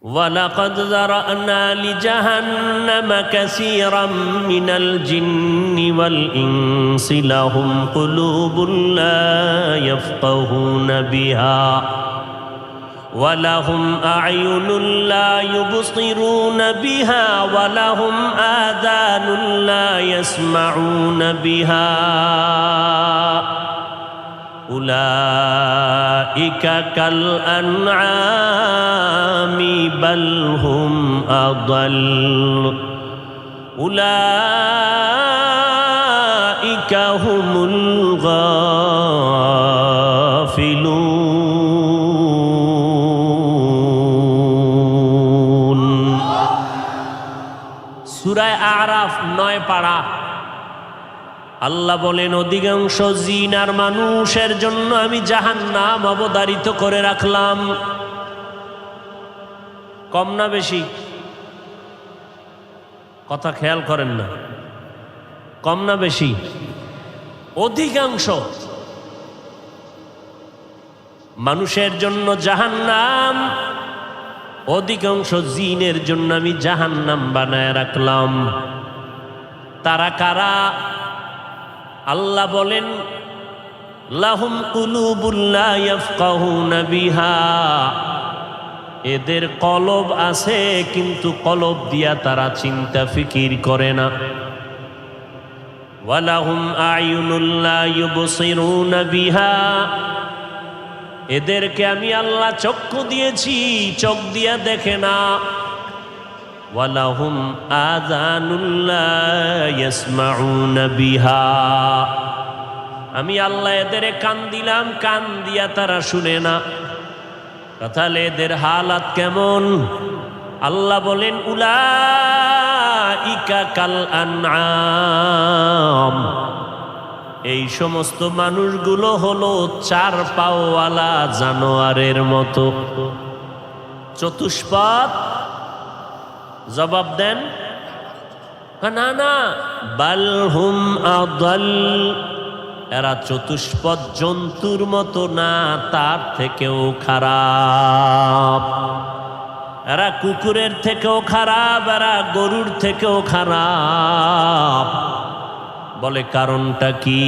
وَلَقَدْ ذَرَأْنَا لِجَهَنَّمَ كَثِيرًا مِنَ الْجِنِّ وَالْإِنسِ لَهُمْ قُلُوبٌ لَا يَفْقَهُونَ بِهَا وَلَهُمْ أَعْيُنٌ لَا يُبْصِرُونَ بِهَا وَلَهُمْ آذَانٌ لَا يَسْمَعُونَ بِهَا أُولَئِكَ كَالْأَنْعَامِ بَلْ هُمْ أَضَلُّ أُولَئِكَ هُمُ الْغَافِلُونَ সূরা আরাফ 9 পারা। আল্লাহ বলেন, অধিকাংশ জিন আর মানুষের জন্য আমি জাহান্নাম অবধারিত করে রাখলাম। কম না বেশি? কথা খেয়াল করেন না। কম না বেশি? অধিকাংশ মানুষের জন্য জাহান্নাম, অধিকাংশ জিনের জন্য আমি জাহান্নাম বানায় রাখলাম। তারা কারা? আল্লাহ বলেন, লাহুম কুলুবুন লা ইয়াফকাহুনা বিহা, এদের কলব আছে কিন্তু কলব দিয়া তারা চিন্তা ফিকির করে না। ওয়ালাহুম আয়ুনুন লা ইউবসিরুনা বিহা, এদেরকে আমি আল্লাহ চক্ষু দিয়েছি, চোখ দিয়া দেখে না। ওয়ালাহুম আযানুন লা ইয়াসমাউনা বিহা, আমি আল্লাহ এদের কান দিলাম, কান দিয়া তারা শুনে না। তাহলে এদের হালাত কেমন? আল্লাহ বলেন, উলাইকা কাল আনআম, এই সমস্ত মানুষগুলো হলো চার পাওয়ালা জানোয়ারের মতো। চতুষ্পদ? জবাব দেন। না না, বাল হুম আদাল, এরা চতুষ্পদ জন্তুর মতো না, তার থেকেও খারাপ। এরা কুকুরের থেকেও খারাপ, এরা গরুর থেকেও খারাপ। বলে কারণটা কি?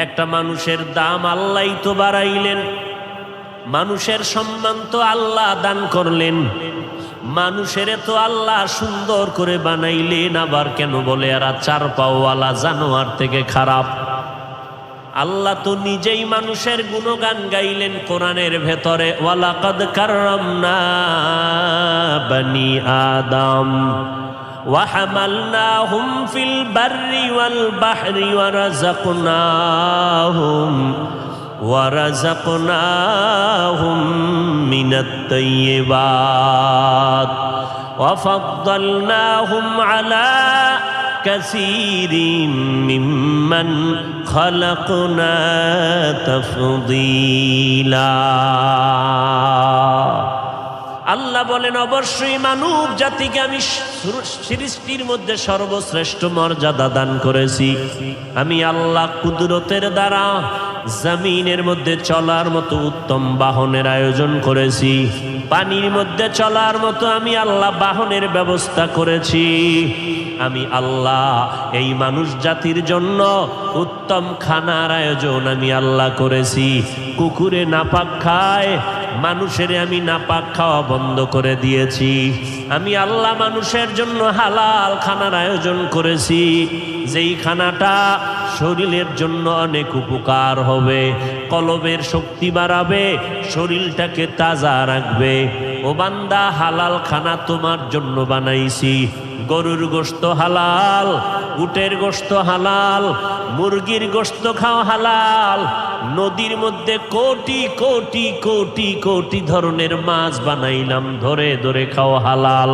একটা মানুষের দাম আল্লাহই তো বাড়াইলেন, মানুষের সম্মান তো আল্লাহ দান করলেন, মানুষের তো আল্লাহ সুন্দর করে বানাইলেন, আবার কেন বলে এরা চার পাওয়ালা জানোয়ার থেকে খারাপ? আল্লাহ তো নিজেই মানুষের গুণগান গাইলেন কোরআনের ভেতরে, ওয়ালাকাদ কাররামনা বনি আদম ওয়া হামালনাহুম ফিল বাররি ওয়াল বাহরি ওয়া রাযাকনাহুম মিনাত তাইয়্যিবাত ওয়া ফাদ্দালনাহুম আলা কাসীরিম মিম্মান খালাকনা তাফদীলা। আল্লাহ বলেন, অবশ্যই মানব জাতিকে আমি সৃষ্টির মধ্যে সর্বশ্রেষ্ঠ মর্যাদা দান করেছি। আমি আল্লাহ কুদরতের দ্বারা জমিনের মধ্যে চলার মতো উত্তম বাহনের আয়োজন করেছি, পানির মধ্যে চলার মতো আমি আল্লাহ বাহনের ব্যবস্থা করেছি। আমি আল্লাহ এই মানুষ জাতির জন্য উত্তম খানার আয়োজন আমি আল্লাহ করেছি। কুকুরে নাপাক খায়, মানুষের আমি নাপাক খাওয়া বন্ধ করে দিয়েছি। আমি আল্লাহ মানুষের জন্য হালাল খানার আয়োজন করেছি, যেই খানাটা শরীরের জন্য অনেক উপকার হবে, কলবের শক্তি বাড়াবে, শরীরটাকে তাজা রাখবে। ও বান্দা, হালাল খানা তোমার জন্য বানাইছি। গরুর গোশত হালাল, উটের গোশত হালাল, মুরগির গোশত খাও হালাল, নদীর মধ্যে কোটি কোটি কোটি কোটি ধরনের মাছ বানাইলাম, ধরে ধরে খাও হালাল।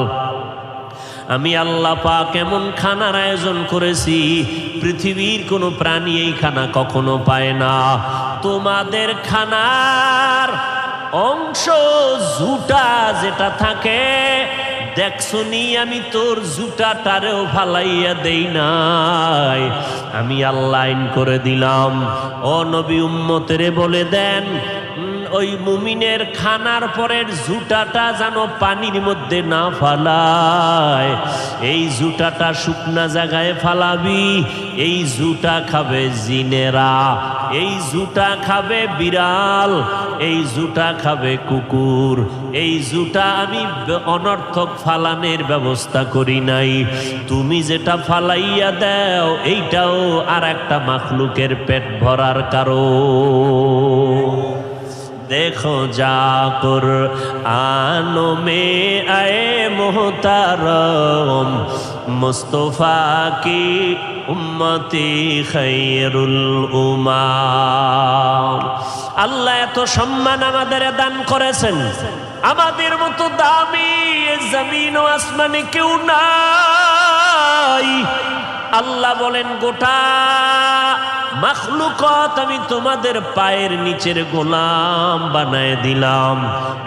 আমি আল্লাহ পাক এমন খানার আয়োজন করেছি, পৃথিবীর কোনো প্রাণী এই খানা কখনো পায় না। তোমাদের খানার অংশ জুটা যেটা থাকে, দেখছনি আমি তোর জুটাটারেও ফালাইয়া দেই নাই। আমি আল্লাহ আইন করে দিলাম, ও নবী উম্মতেরে বলে দেন, ওই মুমিনের খানার পরের জুতাটা যেন পানির মধ্যে না ফালায়, এই জুতাটা শুকনা জায়গায় ফালাবি। এই জুতা খাবে জিনেরা, এই জুতা খাবে বিড়াল, এই জুতা খাবে কুকুর। এই জুতা আমি অনর্থক ফালানের ব্যবস্থা করি নাই, তুমি যেটা ফালাইয়া দাও এইটাও আর একটা মাখলুকের পেট ভরার কারণ। देखो जाकुर आनो में आए मोहतारम मुस्तफा की उम्मती खैरुल उम्माम। আল্লাহ এত সম্মান আমাদের দান করেছেন, আমাদের মতো দামি জমিন ও আসমানে কেউ নাই। আল্লাহ বলেন গোটা মাখলুকাত আমি তোমাদের পায়ের নিচের গোলাম বানায় দিলাম।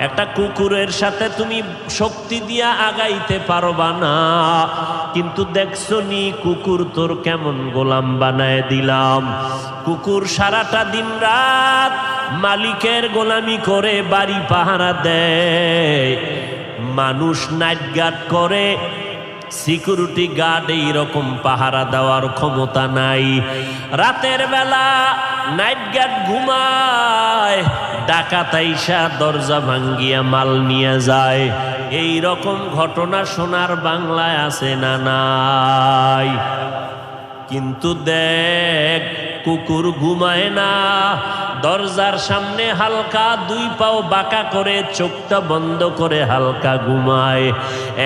একটা কুকুরের সাথে তুমি শক্তি দিয়া আগাইতে পারবা না, কিন্তু দেখছো নি কুকুর তোর কেমন গোলাম বানায় দিলাম। কুকুর সারাটা দিন রাত মালিকের গোলামি করে বাড়ি পাহারা দেয়, মানুষ নাইট গার্ড করে, সিকিউরিটি গার্ড এইরকম পাহারা দেওয়ার ক্ষমতা নাই। রাতের বেলা নাইট গার্ড ঘুমায়, ডাকাত আইসা দরজা ভাঙ্গিয়া মাল নিয়ে যায়। এই রকম ঘটনা সোনার বাংলায় আছে না নাই? কিন্তু দেখ কুকুর ঘুমায় না, দরজার সামনে হালকা দুই পাও বাঁকা করে চোখটা বন্ধ করে হালকা ঘুমায়।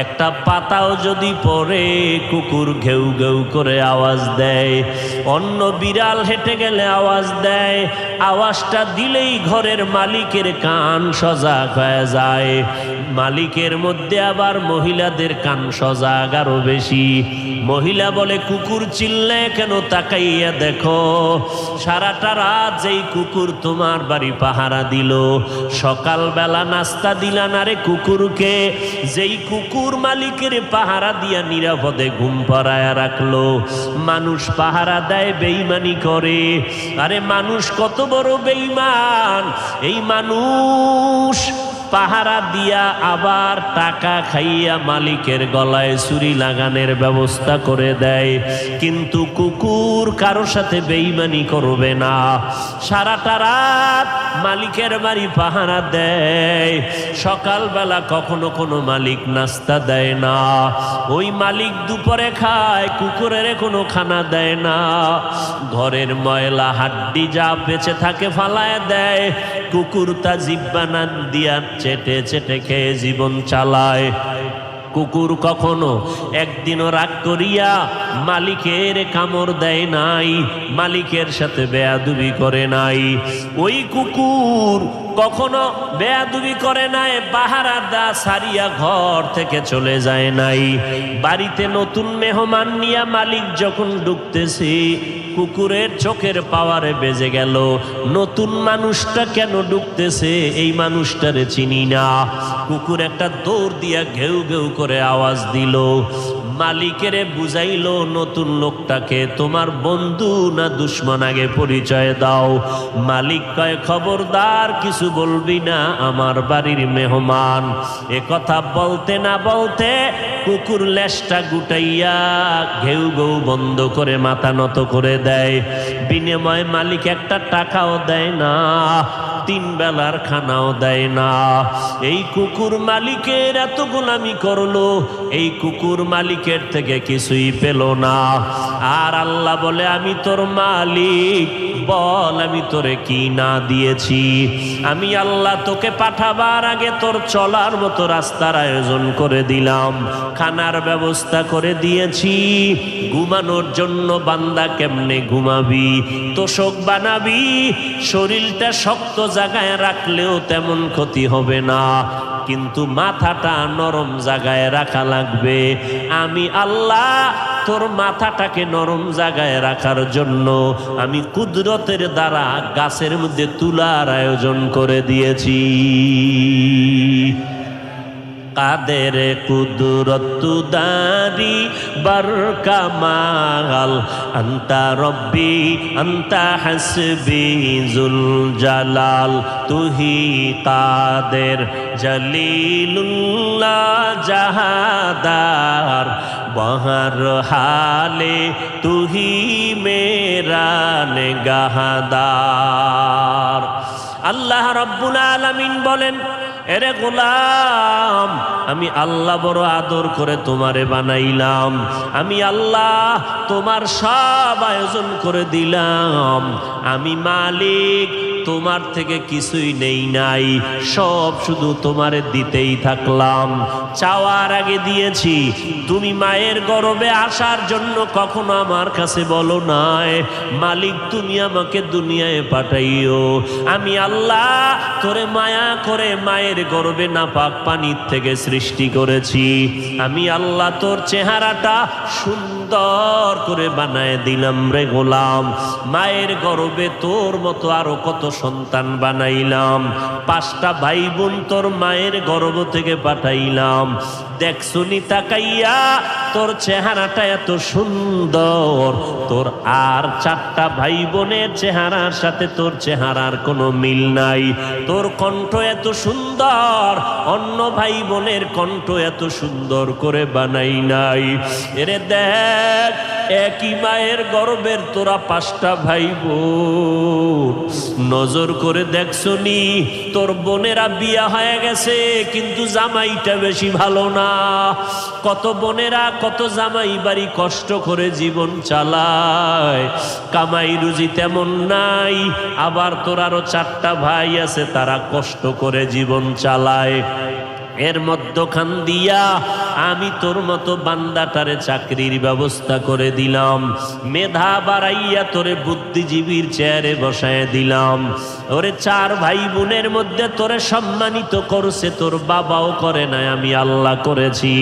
একটা পাতাও যদি পড়ে কুকুর ঘেউ ঘেউ করে আওয়াজ দেয়, অন্য বিড়াল হেঁটে গেলে আওয়াজ দেয়, আওয়াজটা দিলেই ঘরের মালিকের কান সজাগ হয়ে যায়। মালিকের মধ্যে আবার মহিলাদের কান সজাগ আরো বেশি। মহিলা বলে কুকুর চিল্লে কেন, তাকাইয়া দেখো সারাটা রাত যেই কুকুর তোমার বাড়ি পাহারা দিল, সকালবেলা নাস্তা দিলা না রে কুকুরকে, যেই কুকুর মালিকের পাহারা দিয়া নিরাপদে ঘুম পাড়ায়া রাখলো। মানুষ পাহারা দেয় বেঈমানি করে, আরে মানুষ কত বড় বেঈমান! এই মানুষ পাহারা দিয়া আবার টাকা খাইয়া মালিকের গলায় ছুরি লাগানোর ব্যবস্থা করে দেয়, কিন্তু কুকুর কারো সাথে বেঈমানি করবে না। সারাটা রাত মালিকের বাড়ি পাহারা দেয়, সকালবেলা কখনো কোনো মালিক নাস্তা দেয় না, ওই মালিক দুপুরে খায়, কুকুরের কোনো খানা দেয় না। ঘরের ময়লা হাড্ডি যা বেঁচে থাকে ফালায় দেয়, কুকুর তা জিব্বানা দিয়া চেটে চেটে খেয়ে জীবন চালায়। কুকুর কখনো একদিনও রাগ করিয়া মালিকের কামড় দেয় নাই, মালিকের সাথে বেয়াদবি করে নাই। ওই কুকুর কখনো বেয়াদবি করে নাই, পাহারা দা সারিয়া ঘর থেকে চলে যায় নাই। বাড়িতে নতুন মেহমান নিয়া মালিক যখন ঢুকতেছে, কুকুরের চোখের পাওয়ারে বেজে গেল, নতুন মানুষটা কেন ঢুকতেছে, এই মানুষটারে চিনি না। কুকুর একটা দৌড় দিয়া ঘেউ ঘেউ করে আওয়াজ দিল, মালিকেরে বুঝাইলো নতুন লোকটাকে তোমার বন্ধু না দুশ্মন আগে পরিচয় দাও। মালিক কয় খবরদার কিছু বলবি না, আমার বাড়ির মেহমান। এ কথা বলতে না বলতে কুকুর লেজটা গুটাইয়া ঘেউ ঘেউ বন্ধ করে মাথা নত করে দেয়। বিনিময়ে মালিক একটা টাকাও দেয় না, 3 বেলার খানাও দেয় না। এই কুকুর মালিকের এত গোলামি করলো, এই কুকুর মালিকের থেকে কিছুই পেল না। আর আল্লাহ বলে আমি তোর মালিক, বল আমি তোরে কি না দিয়েছি। আমি আল্লাহ তোকে পাঠাবার আগে তোর চলার মতো রাস্তার আয়োজন করে দিলাম, খানার ব্যবস্থা করে দিয়েছি, ঘুমানোর জন্য বান্দা কেমনে ঘুমাবি তোষক বানাবি, শরীরটা শক্ত জায়গায় রাখলেও তেমন ক্ষতি হবে না, কিন্তু মাথাটা নরম জায়গায় রাখা লাগবে। আমি আল্লাহ তোর মাথাটাকে নরম জায়গায় রাখার জন্য আমি কুদরতের দ্বারা গাছের মধ্যে তুলার আয়োজন করে দিয়েছি। কাদের কুদরত দারি বরকামাল আন্তা রব্বি আন্তা হাসবি জুল জালাল তুহি কাদের জলিলুল্লাহ জাহাদার বহর হালে তুহি মেরা নেগাহদার। আল্লাহ রাব্বুল আলামিন বলেন, এরে গোলাম, আমি আল্লাহ বড় আদর করে তোমারে বানাইলাম, আমি আল্লাহ তোমার সব আয়োজন করে দিলাম, আমি মালিক, তোমার থেকে কিছুই নেই নাই, সব শুধু তোমারে দিতেই থাকলাম। চাওয়ার আগে দিয়েছি। তুমি মায়ের গর্ভে আসার জন্য কখনো আমার কাছে বলো নাই, মালিক তুমি আমাকে দুনিয়ায় পাঠাইও। আমি আল্লাহ তোরে মায়া করে মায়ের গর্ভে নাপাক পানির থেকে সৃষ্টি করেছি। আমি আল্লাহ তোর চেহারাটা সুন্দর করে বানায় দিলাম রে গোলাম। মায়ের গর্ভে তোর মতো আরো কত সন্তান বানাইলাম। 5টা ভাই বোন তোর মায়ের গর্ভ থেকে পাঠাইলাম। দেখছুনি তাকাইয়া তোর চেহারাটা এত সুন্দর, তোর আর 4টা ভাই বোনের চেহারার সাথে তোর চেহারার কোনো মিল নাই। তোর কণ্ঠ এত সুন্দর, অন্য ভাই বোনের কণ্ঠ এত সুন্দর করে বানাই নাই। এরে দেখ, একই মায়ের গর্ভের তোরা 5টা ভাই বোন। নজর করে দেখছনি তোর বোনেরা বিয়া হয়ে গেছে, কিন্তু জামাইটা বেশি ভালো না। কত বোনেরা কত জামাই বাড়ি কষ্ট করে জীবন চালায়, কামাই রুজি তেমন নাই। আবার তোর আরো 4টা ভাই আছে, তারা কষ্ট করে জীবন চালায়। এর মধ্যখান দিয়া আমি তোর মতো বান্দাটারে চাকরির ব্যবস্থা করে দিলাম, মেধা বাড়াইয়া তোরে বুদ্ধিজীবীর চেয়ারে বসায় দিলাম। ওরে 4 ভাই বোনের মধ্যে তোরে সম্মানিত করছে তোর বাবাও করে নাই, আমি আল্লাহ করেছি।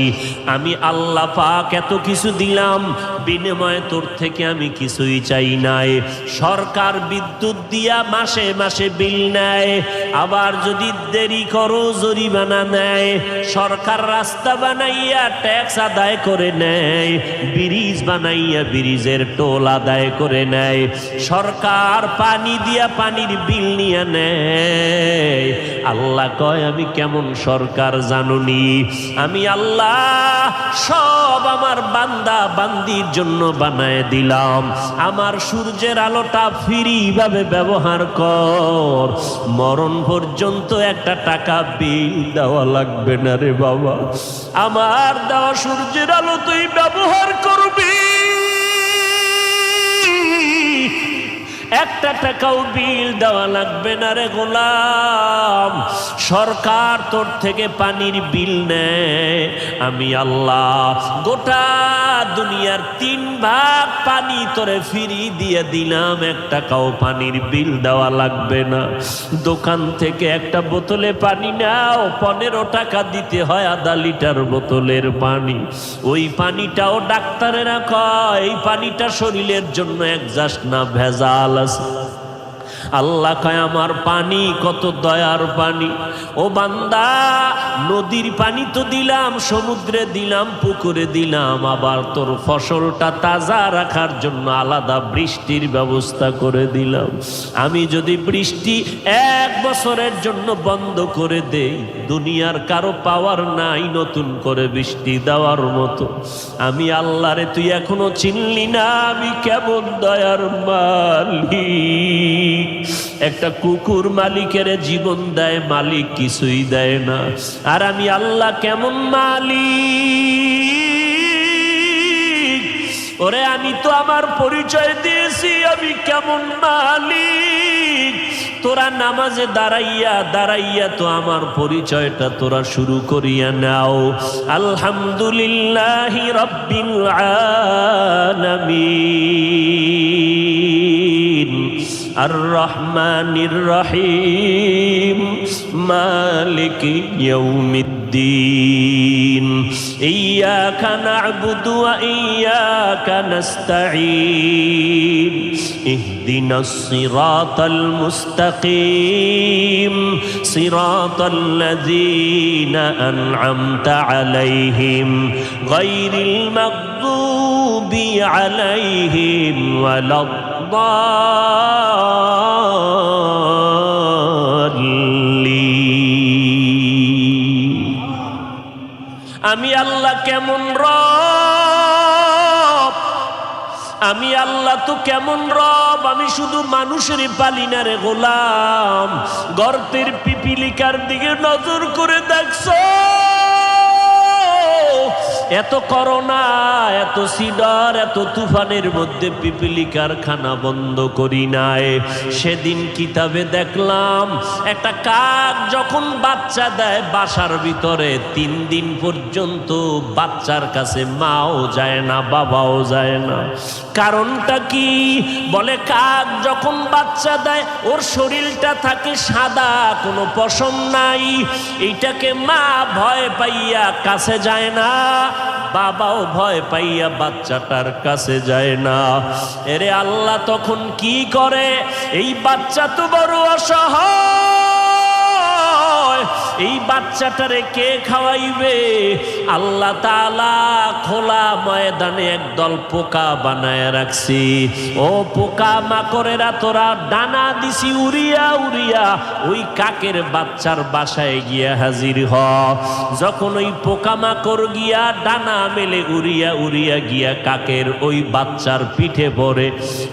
আমি আল্লাহ পাক এত কিছু দিলাম, বিনিময়ে তোর থেকে আমি কিছুই চাই নাই। সরকার বিদ্যুৎ দিয়া মাসে মাসে বিল নেয়, আবার যদি দেরি করো জরিমানা নেয়। সরকার রাস্তা বানাইয়া ট্যাক্স আদায় করে নেয়, ব্রিজ বানাইয়া ব্রিজের টোল আদায় করে নেয়। সরকার পানি দিয়া পানির বিল নিয়ে নেয়। আল্লাহ কয়, আমি কেমন সরকার জানুনি? আমি আল্লাহ সব আমার বান্দা বান্দির জন্য বানায় দিলাম। আমার সূর্যের আলোটা ফ্রি ভাবে ব্যবহার কর, মরণ পর্যন্ত একটা টাকা বিল দেওয়া লাগবে না রে বাবা। আমার দেওয়া সূর্যের আলো তুই ব্যবহার করবি, একটা টাকাও বিল দেওয়া লাগবে না রে গোলাম। সরকার তোর থেকে পানির বিল নেয়, আমি আল্লাহ গোটা দুনিয়ার 3 ভাগ পানি তোরে ফ্রি দিয়ে দিলাম, এক টাকাও পানির বিল দেওয়া লাগবে না। দোকান থেকে একটা বোতলে পানি নাও, 15 টাকা দিতে হয় আধা লিটার বোতলের পানি। ওই পানিটাও ডাক্তারেরা কয় এই পানিটা শরীরের জন্য একজাস্ট না, ভেজাল আছে। আল্লাহ কয়, আমার পানি কত দয়ার পানি। ও বান্দা, নদীর পানি তো দিলাম, সমুদ্রে দিলাম, পুকুরে দিলাম, আবার তোর ফসলটা তাজা রাখার জন্য আলাদা বৃষ্টির ব্যবস্থা করে দিলাম। আমি যদি বৃষ্টি 1 বছরের জন্য বন্ধ করে দেই, দুনিয়ার কারো পাওয়ার নাই নতুন করে বৃষ্টি দেওয়ার মতো। আমি আল্লাহরে তুই এখনো চিনলি না, আমি কেমন দয়ার মালিক। একটা কুকুর মালিকের জীবন দেয়, মালিক কিছুই দেয় না। আর আমি আল্লাহ কেমন মালিক। ওরে আমি তো আমার পরিচয় দিয়েছি, আমি কেমন মালিক। তোরা নামাজে দাঁড়াইয়া দাঁড়াইয়া তো আমার পরিচয়টা তোরা শুরু করিয়া নাও। আলহামদুলিল্লাহি রাব্বিল আলামিন, আর রহমানির রহিম, মালিক ইয়াউমিদ্দিন। الدين إياك نعبد وإياك نستعين اهدنا الصراط المستقيم صراط الذين أنعمت عليهم غير المغضوب عليهم ولا الضالين আমি আল্লাহ কেমন রব, আমি আল্লাহ তো কেমন রব, আমি শুধু মানুষেরই পালি না রে গোলাম। গর্তের পিপিলিকার দিকে নজর করে দেখছো, এত করোনা, এত সিডর, এত তুফানের মধ্যে পিপিলিকার খানা বন্ধ করি নাই। সেদিন কিতাবে দেখলাম একটা কাক যখন বাচ্চা দেয় বাসার ভিতরে 3 দিন পর্যন্ত বাচ্চার কাছে মাও যায় না, বাবাও যায় না। কারণটা কি? বলে কাক যখন বাচ্চা দেয় ওর শরীরটা থাকে সাদা, কোনো পশম নাই। এইটাকে মা ভয় পাইয়া কাছে যায় না, বাবাও ভয় পাইয়া বাচ্চাটার কাছে যায় না। এরে আল্লাহ তখন কি করে? এই বাচ্চা তো বড় অসহায়, এই বাচ্চাটারে কে খাওয়াইবে? আল্লাহ তাআলা খোলা ময়দানে একদল পোকা বানায় রাখছি। ও পোকা মাকড়েরা, তোরা ডানা দিছি উড়িয়া উড়িয়া ওই কাকের বাচ্চার বাসায় গিয়া হাজির হ। যখন ওই পোকা মাকড় গিয়া ডানা মেলে উড়িয়া উড়িয়া গিয়া কাকের ওই বাচ্চার পিঠে পড়ে,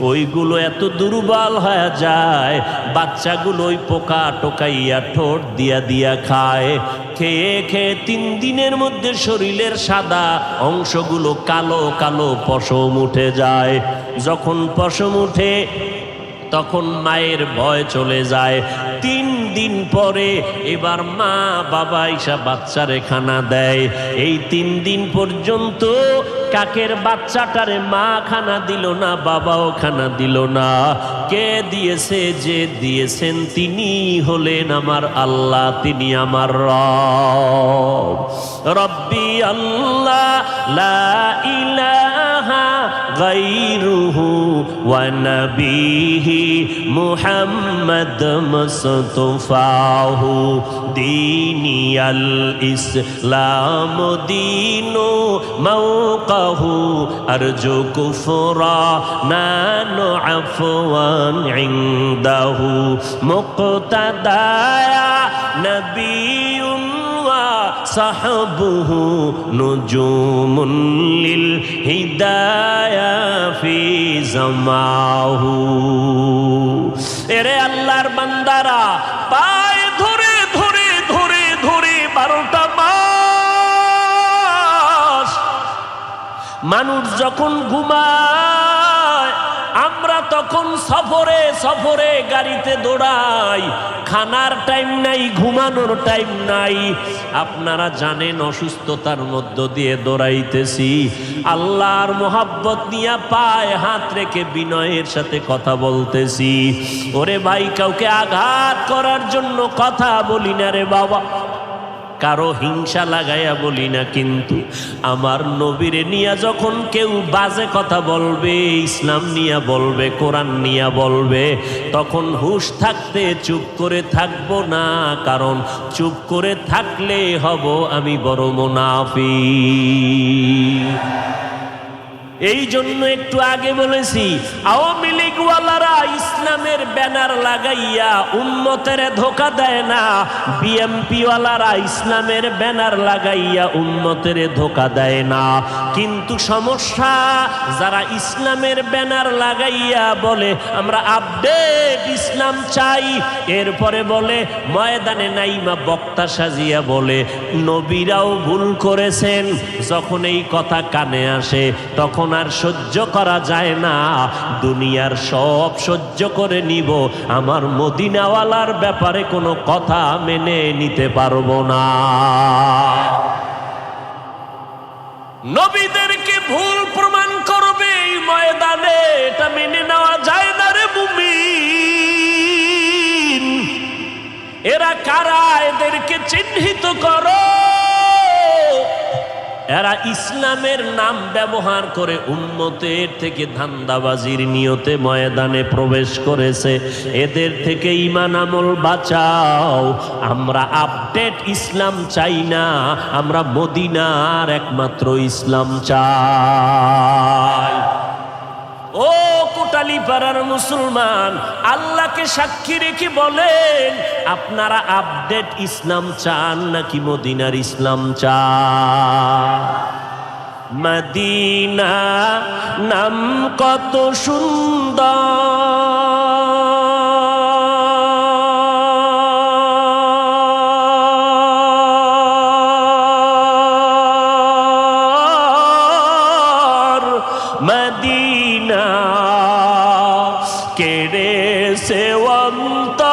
ওইগুলো এত দুর্বল হয়ে যায়, বাচ্চাগুলো ওই পোকা টোকাইয়া ঠোঁট দিয়া দিয়া খায়। খেয়ে খেয়ে 3 দিনের মধ্যে শরীরের সাদা অংশগুলো কালো কালো পশম উঠে যায়। যখন পশম উঠে তখন মায়ের ভয় চলে যায়। 3 দিন পরে এবার মা বাবা এসে বাচ্চারে খানা দেয়। এই 3 দিন পর্যন্ত কাকের বাচ্চাটারে মা খানা দিল না, বাবাও খানা দিল না। কে দিয়েছে? যে দিয়েছেন তিনি হলেন আমার আল্লাহ, তিনি আমার রব। রব্বি আল্লাহ লা ইলাহা গায়রুহু ওয়া নবিহি মুহাম্মদ মুস্তাফাহু দীনিয়াল ইসলাম দীনু মাওকাহু আরজু কুফরা নানু আফওয়ান ইনদাহু মুক্তাদায়া নবিয়ুন ওয়া সাহবুহু নুজুমুন লিল হিদায়া ফি জামাহু। এরে আল্লাহর বান্দারা, পায়ে ধরে ধরে ধরে ধরে 12টা মাস মানুষ যখন ঘুমায়, আমরা তখন সফরে সফরে গাড়িতে দৌড়াই, খানার টাইম নাই, ঘুমানোর টাইম নাই। আপনারা জানেন অসুস্থতার মধ্য দিয়ে দৌড়াইতেছি, আল্লাহর মোহাব্বত নিয়ে পায়ে হাত রেখে বিনয়ের সাথে কথা বলতেছি। ওরে ভাই, কাউকে আঘাত করার জন্য কথা বলি না রে বাবা, কারো হিংসা লাগাইয়া বলি না। কিন্তু আমার নবীরে নিয়া যখন কেউ বাজে কথা বলবে, ইসলাম নিয়া বলবে, কোরআন নিয়া বলবে, তখন হুঁশ থাকতে চুপ করে থাকবো না। কারণ চুপ করে থাকলে হব আমি বড় মুনাফিক। এই জন্য একটু আগে বলেছি, আওয়ামী লীগওয়ালারা ইসলামের ব্যানার লাগাইয়া উম্মতের ধোঁকা দেয় না, বিএমপি ওয়ালারা ইসলামের ব্যানার লাগাইয়া উম্মতের ধোঁকা দেয় না। কিন্তু সমস্যা, যারা ইসলামের ব্যানার লাগাইয়া বলে আমরা আপডেট ইসলাম চাই, এরপরে বলে ময়দানে নাইমা বক্তা সাজিয়া বলে নবীরাও ভুল করেছেন। যখন এই কথা কানে আসে তখন আর সহ্য করা যায় না, দুনিয়ার সব সহ্য করে নিব, আমার মদিনাওয়ালার ব্যাপারে কোনো কথা মেনে নিতে পারবো না। নবীদেরকে ভুল প্রমাণ করবে এই ময়দানে, এটা মেনে নেওয়া যায় না রে মুমিন। এরা কারা? এদেরকে চিহ্নিত করো। এরা ইসলামের নাম ব্যবহার করে উম্মতের থেকে ধান্দাবাজির নিয়তে ময়দানে প্রবেশ করেছে। এদের থেকে ঈমান আমল বাঁচাও। আমরা আপডেট ইসলাম চাই না, আমরা মদিনার একমাত্র ইসলাম চাই। ও কোটালীপাড়ার মুসলমান, আল্লাহকে সাক্ষী রেখে বলেন, আপনারা আপডেট ইসলাম চান নাকি মদিনার ইসলাম চান? মদিনা নাম কত সুন্দর, মদিনা কেড়েছে অন্তর।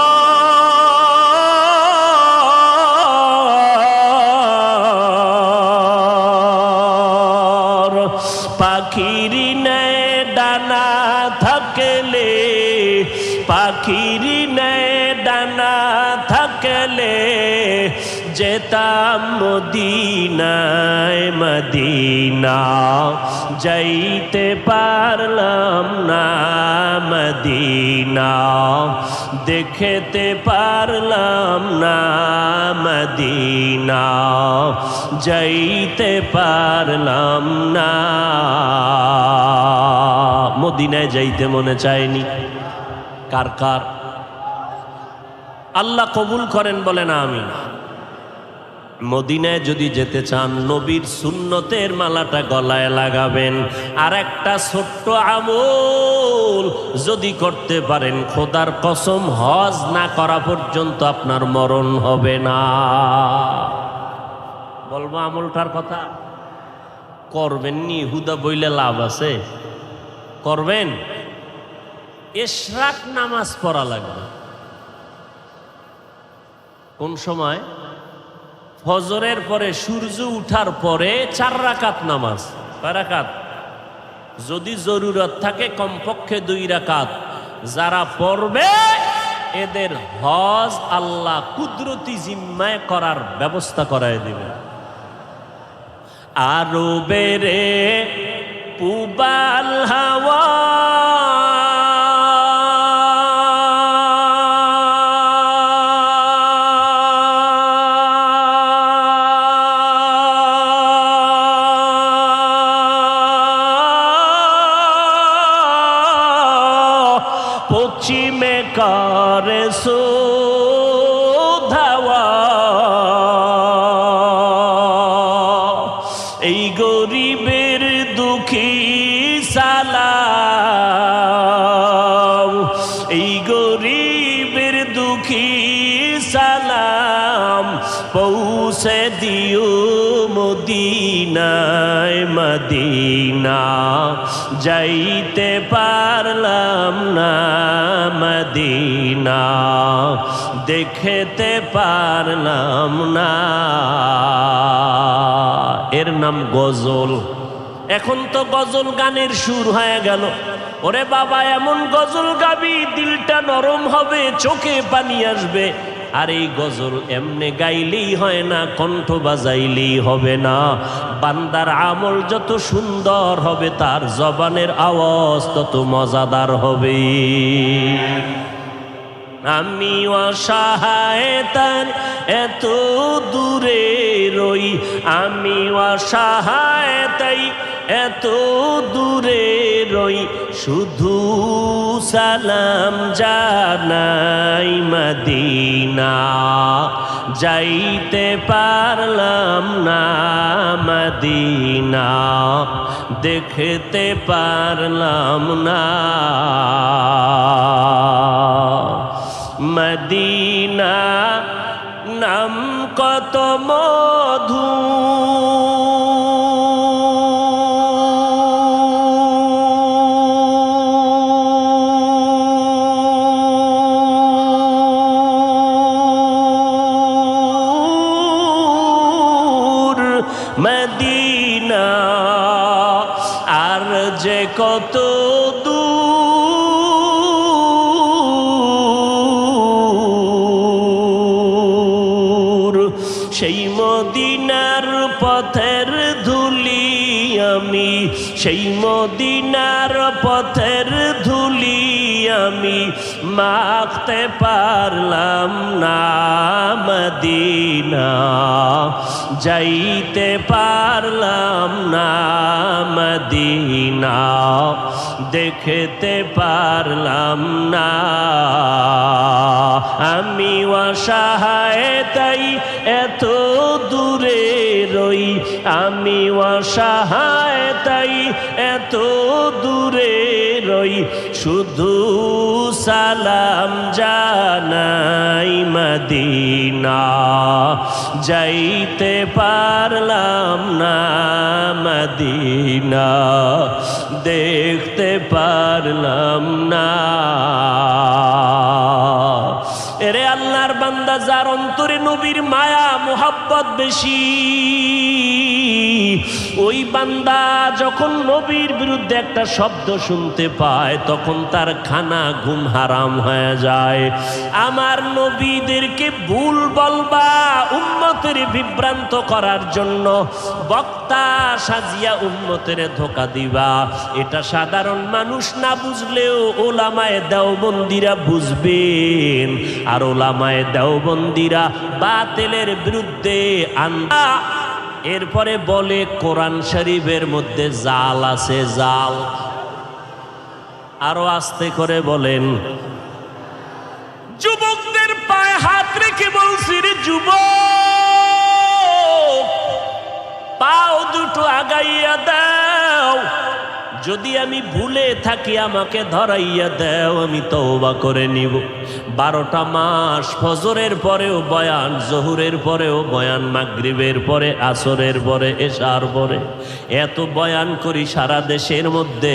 পাখির নেয় ডানা থাকলে, পাখির নেয় ডানা থাকলে যেতাম মদিনায়, মদিনা যাইতে পারলাম না, মদিনা দেখতে পারলাম না, মদিনা যাইতে পারলাম না। মদিনায় যাইতে মনে চায়নি? কার কার? আল্লাহ কবুল করেন বলেন আমিন। মদিনায় যদি যেতে চান, নবীর সুন্নতের মালাটা গলায় লাগাবেন। আর একটা ছোট্ট আমল যদি করতে পারেন, খোদার কসম হজ না করা পর্যন্ত আপনার মরণ হবে না। বলবো আমলটার কথা? করবেন নি? হুদা বইলে লাভ আছে? করবেন। ইশরাক নামাজ পড়া লাগবে। কোন সময়? ফজরের পরে, সূর্য উঠার পরে 4 রাকাত নামাজ। কয় রাকাত? যদি জরুরত থাকে কমপক্ষে 2 রাকাত। যারা পড়বে এদের হজ আল্লাহ কুদরতি জিম্মায় করার ব্যবস্থা করায় দিবে। আরো বেরে পুবাল হাওয়া পশ্চিমে করে সুধাওয়া, এই গরিবের দুঃখী সালাম, এই গরিবের দুঃখী সালাম পৌঁছে দিও মদিনায়, মদিনা যাইতে পারলাম না, মদিনা দেখতে পারলাম না। এর নাম গজল। এখন তো গজল গানের সুর হয়ে গেল। ওরে বাবা, এমন গজল গাবি দিলটা নরম হবে, চোখে পানি আসবে। আর এই গজল এমনে গাইলেই হয় না, কণ্ঠ বাজাইলেই হবে না। বান্দার আমল যত সুন্দর হবে, তার জবানের আওয়াজ তত মজাদার হবে। আমি অসহায় তার এত দূরে রই, আমি অসহায় তাই এত দূরে রই, শুধু সালাম জানাই মদিনা যাইতে পারলাম না, মদিনা দেখতে পারলাম না। মদিনা নাম কত মধু, মদিনা আর যে কত দূর, সেই মদিনার পথের ধুলি আমি সেই মদিনার পথের ধুলি আমি মাখতে পারলাম না মদিনা যাইতে পারলাম না মদিনা দেখতে পারলাম না আমি অসহায় তাই এত দূরে রই আমি অসহায় তাই এত দূরে রই শুধু সালাম জানাই মদিনা যাইতে পারলাম না মদিনা দেখতে পারলাম না এরে আল্লাহর বান্দা যার অন্তরে নবীর মায়া মোহাব্বত বেশি ওই বান্দা যখন নবীর বিরুদ্ধে একটা শব্দ শুনতে পায় তখন তার খানা ঘুম হারাম হয়ে যায় আমার নবীদেরকে ভুল বলবা উম্মতের বিভ্রান্ত করার জন্য বক্তা সাজিয়া উম্মতের ধোঁকা দিবা এটা সাধারণ মানুষ না বুঝলেও ওলামায়ে দেওবন্দিরা বুঝবেন আর ওলামায়ে দেওবন্দিরা বাতিলের বিরুদ্ধে আন্দা এরপরে বলে কোরআন শরীফের মধ্যে জাল আছে জাল আরো আস্তে করে বলেন যুবকদের পায়ে হাত রেখে বলছি রে যুবক পাও দুটো আগাইয়া দাও যদি আমি ভুলে থাকি আমাকে ধরাইয়া দাও আমি তওবা করে নিব 12টা মাস ফজরের পরেও বয়ান জোহরের পরেও বয়ান মাগরিবের পরে আসরের পরে এশার পরে এত বয়ান করি সারা দেশের মধ্যে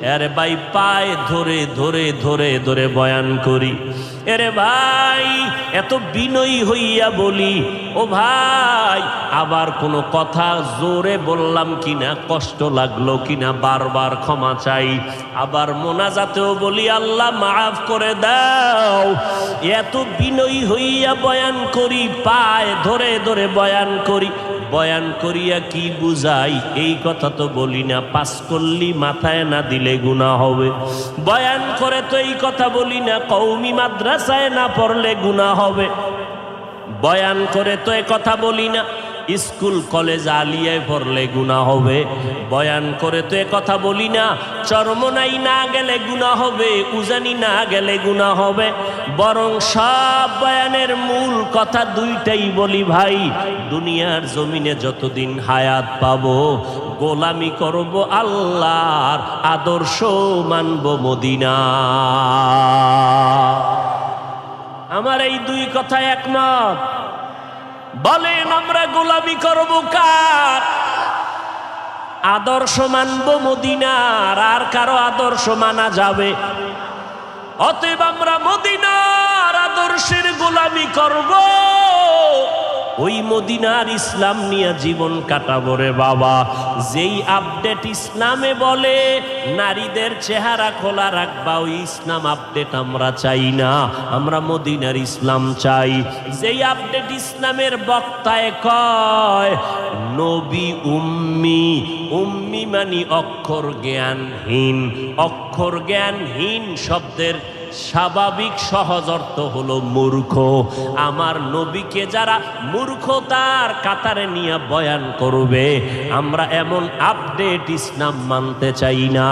আরে ভাই পায়ে ধরে ধরে ধরে ধরে বয়ান করি এরে ভাই এত বিনয়ী হইয়া বলি ও ভাই আবার কোনো কথা জোরে বললাম কিনা কষ্ট লাগলো কিনা বারবার ক্ষমা চাই আবার মোনাজাতেও বলি আল্লাহ মাফ করে দাও এত বিনয়ী হইয়া বয়ান করি পায়ে ধরে ধরে বয়ান করি বয়ান করিয়া কি বুঝাই এই কথা তো বলি না পাস করলি মাথায় না দিলে গুনাহ হবে বয়ান করে তো এই কথা বলি না কওমি মাদ্রাসায় না পড়লে গুনাহ হবে বয়ান করে তো এই কথা বলি না স্কুল কলেজ আলিয়ায় পড়লে গুনাহ হবে বয়ান করে তো এই কথা বলি না চরমনাই না গেলে গুনাহ হবে উজানি না গেলে গুনাহ হবে বরং সব বয়ানের মূল কথা দুইটাই বলি ভাই দুনিয়ার জমিনে যতদিন হায়াত পাবো গোলামি করব আল্লাহর আদর্শ মানব মদিনা আমার এই দুই কথা একমত বলেন আমরা গোলামি করব কার আদর্শ মানব মদিনার আর কারো আদর্শ মানা যাবে অতএব আমরা মদিনার আদর্শের গোলামি করব ওই মদিনার ইসলাম নিয়ে জীবন কাটাবো রে বাবা যেই আপডেট ইসলামে বলে নারীদের চেহারা খোলা রাখবা ওই ইসলাম আপডেট আমরা চাই না আমরা মদিনার ইসলাম চাই যেই আপডেট ইসলামের বক্তায় কয় নবী উম্মি উম্মি মানে অক্ষর জ্ঞানহীন শব্দের স্বাভাবিক সহজ অর্থ হলো মূর্খ আমার নবীকে যারা মূর্খতার কাতারে নিয়ে বয়ান করবে আমরা এমন আপডেট ইসলাম মানতে চাই না